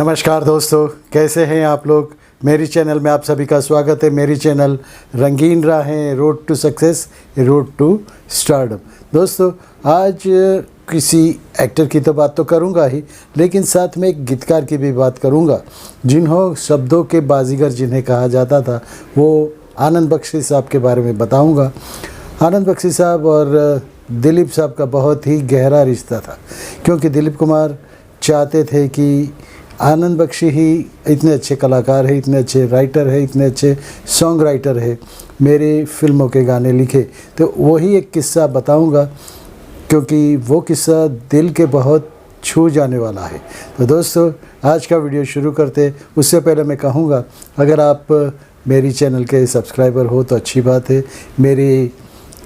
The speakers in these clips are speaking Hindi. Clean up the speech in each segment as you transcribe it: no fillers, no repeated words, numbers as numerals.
नमस्कार दोस्तों, कैसे हैं आप लोग। मेरी चैनल में आप सभी का स्वागत है। मेरी चैनल रंगीन राहें, road to success, road to stardom. दोस्तों, आज किसी एक्टर की तो बात तो करूंगा ही, लेकिन साथ में एक गीतकार की भी बात करूंगा, जिन्हों शब्दों के बाजीगर जिन्हें कहा जाता था, वो आनंद बख्शी साहब के बारे में बताऊंगा। आनंद बख्शी साहब और दिलीप साहब का बहुत ही गहरा रिश्ता था, क्योंकि दिलीप कुमार चाहते थे कि आनंद बख्शी ही इतने अच्छे कलाकार है, इतने अच्छे राइटर है, इतने अच्छे सॉन्ग राइटर है, मेरे फिल्मों के गाने लिखे। तो वही एक किस्सा बताऊंगा, क्योंकि वो किस्सा दिल के बहुत छू जाने वाला है। तो दोस्तों, आज का वीडियो शुरू करते उससे पहले मैं कहूँगा, अगर आप मेरी चैनल के सब्सक्राइबर हो तो अच्छी बात है, मेरी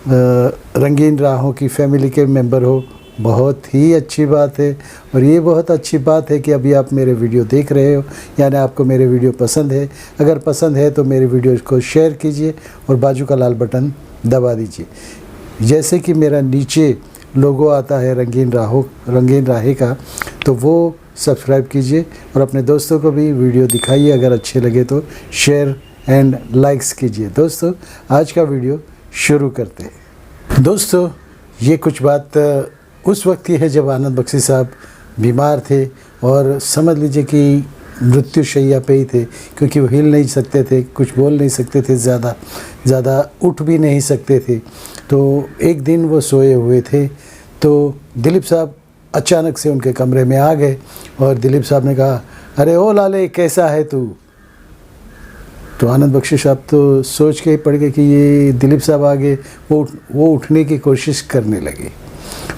रंगीन राहों की फैमिली के मेंबर हो, बहुत ही अच्छी बात है। और ये बहुत अच्छी बात है कि अभी आप मेरे वीडियो देख रहे हो, यानी आपको मेरे वीडियो पसंद है। अगर पसंद है तो मेरे वीडियो को शेयर कीजिए और बाजू का लाल बटन दबा दीजिए। जैसे कि मेरा नीचे लोगो आता है रंगीन राहे का, तो वो सब्सक्राइब कीजिए और अपने दोस्तों को भी वीडियो दिखाइए। अगर अच्छे लगे तो शेयर एंड लाइक्स कीजिए। दोस्तों, आज का वीडियो शुरू करते हैं। दोस्तों, ये कुछ बात उस वक्त की है जब आनंद बख्शी साहब बीमार थे और समझ लीजिए कि मृत्युशैया पे ही थे, क्योंकि वो हिल नहीं सकते थे, कुछ बोल नहीं सकते थे, ज़्यादा उठ भी नहीं सकते थे। तो एक दिन वो सोए हुए थे, तो दिलीप साहब अचानक से उनके कमरे में आ गए और दिलीप साहब ने कहा, अरे ओ लाले, कैसा है तू। तो आनंद बख्शी साहब तो सोच के ही पड़ गए कि ये दिलीप साहब आ गए। वो उठने की कोशिश करने लगे।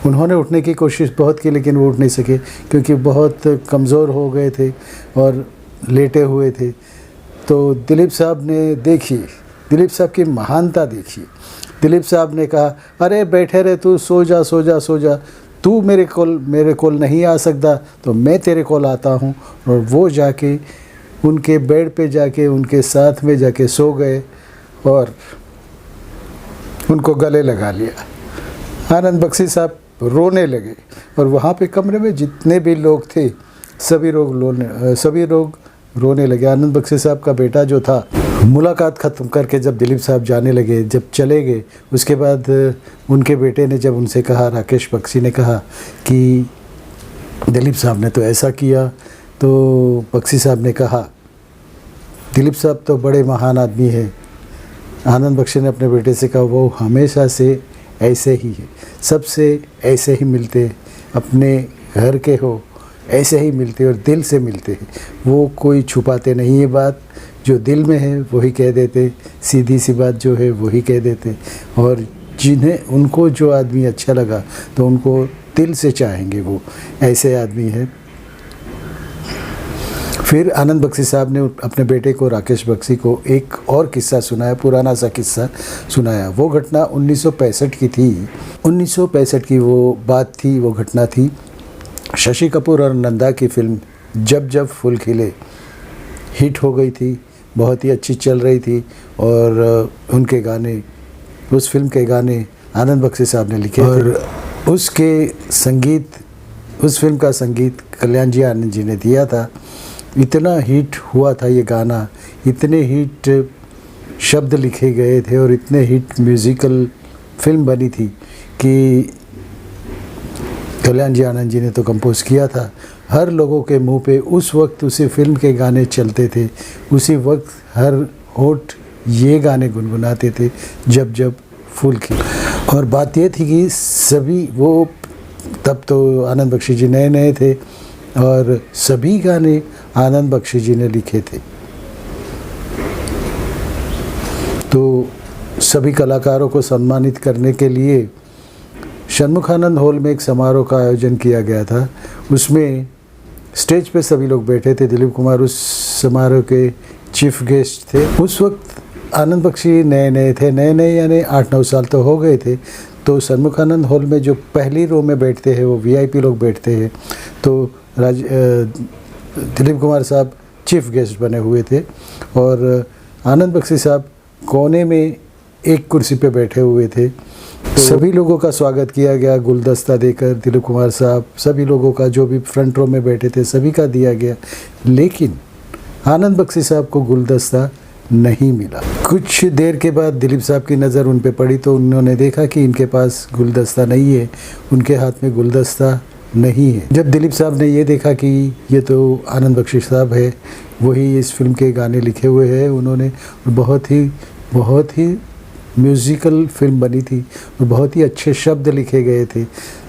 उन्होंने उठने की कोशिश बहुत की, लेकिन वो उठ नहीं सके, क्योंकि बहुत कमज़ोर हो गए थे और लेटे हुए थे। तो दिलीप साहब ने देखी, दिलीप साहब की महानता देखी। दिलीप साहब ने कहा, अरे बैठे रहे तू, सो जा सो जा सो जा, तू मेरे कोल नहीं आ सकता तो मैं तेरे कोल आता हूँ। और वो जाके उनके बेड पे जाके उनके साथ में जाके सो गए और उनको गले लगा लिया। आनंद बख्शी साहब रोने लगे और वहाँ पे कमरे में जितने भी लोग थे सभी लोग रोने लगे। आनंद बख्शी साहब का बेटा जो था, मुलाकात ख़त्म करके जब दिलीप साहब जाने लगे, जब चले गए, उसके बाद उनके बेटे ने जब उनसे कहा, राकेश बख्शी ने कहा कि दिलीप साहब ने तो ऐसा किया, तो बख्शी साहब ने कहा, दिलीप साहब तो बड़े महान आदमी है। आनंद बख्शी ने अपने बेटे से कहा, वो हमेशा से ऐसे ही है, सबसे ऐसे ही मिलते, अपने घर के हो ऐसे ही मिलते और दिल से मिलते हैं। वो कोई छुपाते नहीं है, बात जो दिल में है वही कह देते, सीधी सी बात जो है वही कह देते। और जिन्हें उनको जो आदमी अच्छा लगा तो उनको दिल से चाहेंगे, वो ऐसे आदमी है। फिर आनंद बख्शी साहब ने अपने बेटे को, राकेश बख्शी को, एक और किस्सा सुनाया, पुराना सा किस्सा सुनाया। वो घटना 1965 की थी। 1965 की वो बात थी, वो घटना थी। शशि कपूर और नंदा की फिल्म जब जब फूल खिले हिट हो गई थी, बहुत ही अच्छी चल रही थी। और उनके गाने, उस फिल्म के गाने आनंद बख्शी साहब ने लिखे थे। उसके संगीत, उस फिल्म का संगीत कल्याण जी आनंद जी ने दिया था। इतना हिट हुआ था ये गाना, इतने हिट शब्द लिखे गए थे और इतने हिट म्यूज़िकल फिल्म बनी थी कि कल्याण जी आनंद जी ने तो कंपोज किया था। हर लोगों के मुंह पे उस वक्त उसी फिल्म के गाने चलते थे, उसी वक्त हर होठ ये गाने गुनगुनाते थे, जब जब फूल खिले। और बात ये थी कि सभी वो, तब तो आनंद बख्शी जी नए नए थे और सभी गाने आनंद बख्शी जी ने लिखे थे। तो सभी कलाकारों को सम्मानित करने के लिए षणमुखानंद हॉल में एक समारोह का आयोजन किया गया था। उसमें स्टेज पे सभी लोग बैठे थे। दिलीप कुमार उस समारोह के चीफ गेस्ट थे। उस वक्त आनंद बख्शी नए नए थे, नए यानी 8-9 साल तो हो गए थे। तो षणमुखानंद हॉल में जो पहली रो में बैठते हैं वो VIP लोग बैठते हैं। तो दिलीप कुमार साहब चीफ गेस्ट बने हुए थे और आनंद बख्शी साहब कोने में एक कुर्सी पे बैठे हुए थे। सभी लोगों का स्वागत किया गया गुलदस्ता देकर। दिलीप कुमार साहब सभी लोगों का, जो भी फ्रंट रो में बैठे थे सभी का दिया गया, लेकिन आनंद बख्शी साहब को गुलदस्ता नहीं मिला। कुछ देर के बाद दिलीप साहब की नज़र उन पे पड़ी तो उन्होंने देखा कि इनके पास गुलदस्ता नहीं है, उनके हाथ में गुलदस्ता नहीं है। जब दिलीप साहब ने ये देखा कि ये तो आनंद बख्शी साहब है, वही इस फिल्म के गाने लिखे हुए हैं उन्होंने, बहुत ही म्यूज़िकल फिल्म बनी थी और बहुत ही अच्छे शब्द लिखे गए थे।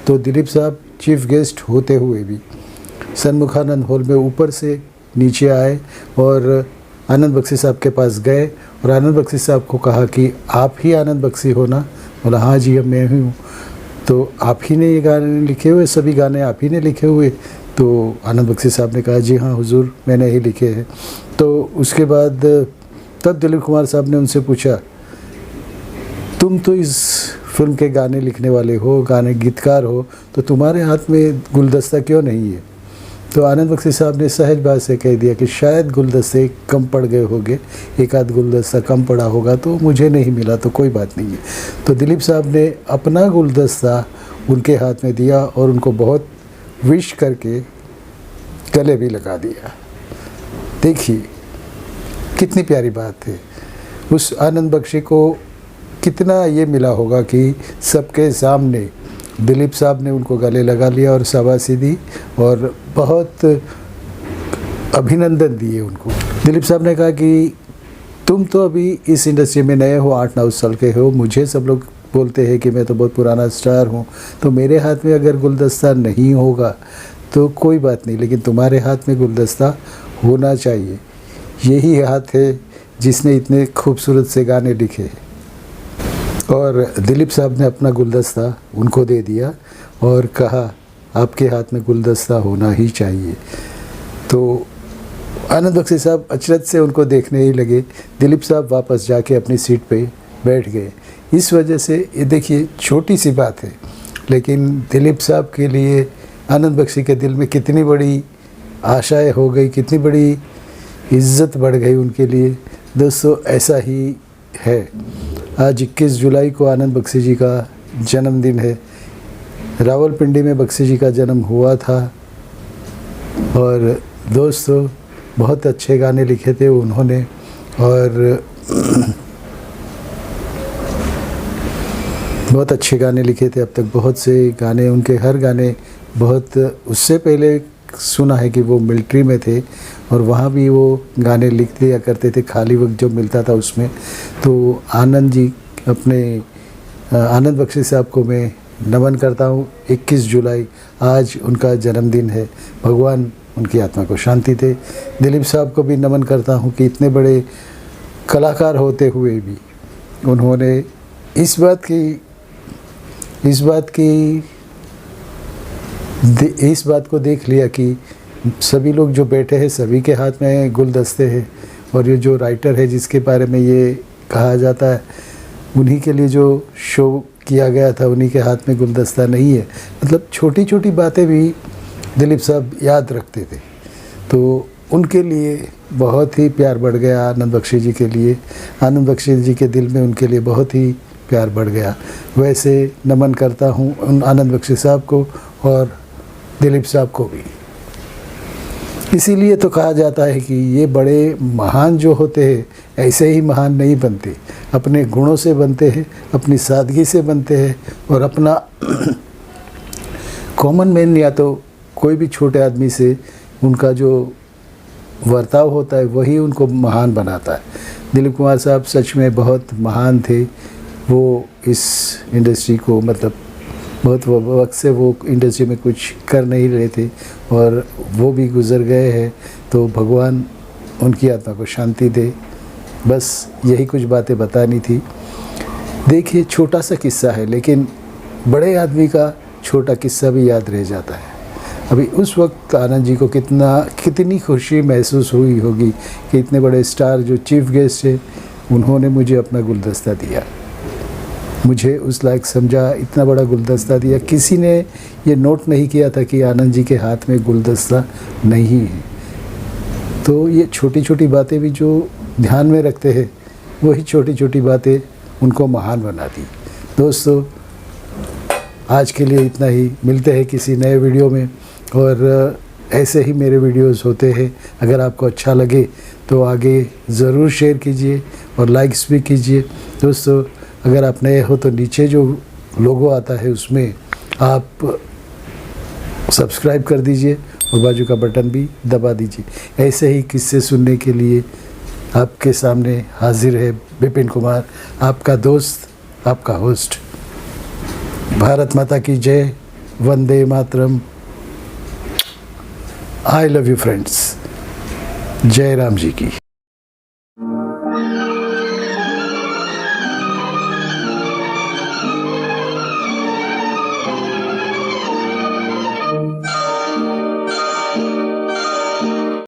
तो दिलीप साहब चीफ गेस्ट होते हुए भी सन्मुखानंद हॉल में ऊपर से नीचे आए और आनंद बख्शी साहब के पास गए और आनंद बख्शी साहब को कहा कि आप ही आनंद बख्शी हो ना? बोला हाँ जी, अब मैं ही हूँ। तो आप ही ने ये गाने लिखे हुए, सभी गाने आप ही ने लिखे हुए? तो आनंद बख्शी साहब ने कहा जी हाँ हुजूर, मैंने ही लिखे हैं। तो उसके बाद तब दिलीप कुमार साहब ने उनसे पूछा, तुम तो इस फिल्म के गाने लिखने वाले हो, गाने गीतकार हो, तो तुम्हारे हाथ में गुलदस्ता क्यों नहीं है? तो आनंद बख्शी साहब ने सहज बात से कह दिया कि शायद गुलदस्ते कम पड़ गए होंगे, एक आध गुलदस्ता कम पड़ा होगा तो मुझे नहीं मिला, तो कोई बात नहीं है। तो दिलीप साहब ने अपना गुलदस्ता उनके हाथ में दिया और उनको बहुत विश करके गले भी लगा दिया। देखिए कितनी प्यारी बात है। उस आनंद बख्शी को कितना ये मिला होगा कि सबके सामने दिलीप साहब ने उनको गले लगा लिया और शाबाशी दी और बहुत अभिनंदन दिए उनको। दिलीप साहब ने कहा कि तुम तो अभी इस इंडस्ट्री में नए हो, 8-9 साल के हो, मुझे सब लोग बोलते हैं कि मैं तो बहुत पुराना स्टार हूँ, तो मेरे हाथ में अगर गुलदस्ता नहीं होगा तो कोई बात नहीं, लेकिन तुम्हारे हाथ में गुलदस्ता होना चाहिए। यही हाथ है जिसने इतने खूबसूरत से गाने लिखे हैं। और दिलीप साहब ने अपना गुलदस्ता उनको दे दिया और कहा आपके हाथ में गुलदस्ता होना ही चाहिए। तो आनंद बख्शी साहब अचरज से उनको देखने ही लगे। दिलीप साहब वापस जाके अपनी सीट पे बैठ गए। इस वजह से ये देखिए छोटी सी बात है, लेकिन दिलीप साहब के लिए आनंद बख्शी के दिल में कितनी बड़ी आशाएं हो गई, कितनी बड़ी इज़्ज़त बढ़ गई उनके लिए। दोस्तों ऐसा ही है। आज 21 जुलाई को आनंद बख्शी जी का जन्मदिन है। रावलपिंडी में बख्शी जी का जन्म हुआ था और दोस्तों बहुत अच्छे गाने लिखे थे उन्होंने और बहुत अच्छे गाने लिखे थे। अब तक बहुत से गाने उनके, हर गाने बहुत, उससे पहले सुना है कि वो मिलिट्री में थे और वहाँ भी वो गाने लिख दिया करते थे खाली वक्त जो मिलता था उसमें। तो आनंद जी, अपने आनंद बख्शी साहब को मैं नमन करता हूँ। 21 जुलाई आज उनका जन्मदिन है, भगवान उनकी आत्मा को शांति दे। दिलीप साहब को भी नमन करता हूँ कि इतने बड़े कलाकार होते हुए भी उन्होंने इस बात को देख लिया कि सभी लोग जो बैठे हैं सभी के हाथ में गुलदस्ते हैं और ये जो राइटर है जिसके बारे में ये कहा जाता है उन्हीं के लिए जो शो किया गया था उन्हीं के हाथ में गुलदस्ता नहीं है। मतलब छोटी छोटी बातें भी दिलीप साहब याद रखते थे, तो उनके लिए बहुत ही प्यार बढ़ गया आनंद बख्शी जी के लिए। आनंद बख्शी जी के दिल में उनके लिए बहुत ही प्यार बढ़ गया। वैसे नमन करता हूँ उन आनंद बख्शी साहब को और दिलीप साहब को भी। इसीलिए तो कहा जाता है कि ये बड़े महान जो होते हैं ऐसे ही महान नहीं बनते, अपने गुणों से बनते हैं, अपनी सादगी से बनते हैं और अपना कॉमन मैन या तो कोई भी छोटे आदमी से उनका जो वर्ताव होता है वही उनको महान बनाता है। दिलीप कुमार साहब सच में बहुत महान थे। वो इस इंडस्ट्री को, मतलब बहुत वक्त से वो इंडस्ट्री में कुछ कर नहीं रहे थे और वो भी गुज़र गए हैं। तो भगवान उनकी आत्मा को शांति दे। बस यही कुछ बातें बतानी थी। देखिए छोटा सा किस्सा है, लेकिन बड़े आदमी का छोटा किस्सा भी याद रह जाता है। अभी उस वक्त आनंद जी को कितनी खुशी महसूस हुई होगी कि इतने बड़े स्टार जो चीफ गेस्ट है उन्होंने मुझे अपना गुलदस्ता दिया, मुझे उस लायक समझा, इतना बड़ा गुलदस्ता दिया। किसी ने ये नोट नहीं किया था कि आनंद जी के हाथ में गुलदस्ता नहीं है। तो ये छोटी छोटी बातें भी जो ध्यान में रखते हैं वही छोटी छोटी बातें उनको महान बनाती। दोस्तों आज के लिए इतना ही, मिलते हैं किसी नए वीडियो में। और ऐसे ही मेरे वीडियोस होते हैं, अगर आपको अच्छा लगे तो आगे ज़रूर शेयर कीजिए और लाइक्स भी कीजिए। दोस्तों अगर आप नए हो तो नीचे जो लोगो आता है उसमें आप सब्सक्राइब कर दीजिए और बाजू का बटन भी दबा दीजिए। ऐसे ही किस्से सुनने के लिए आपके सामने हाजिर है विपिन कुमार, आपका दोस्त, आपका होस्ट। भारत माता की जय, वंदे मातरम। I love you friends. जय राम जी की।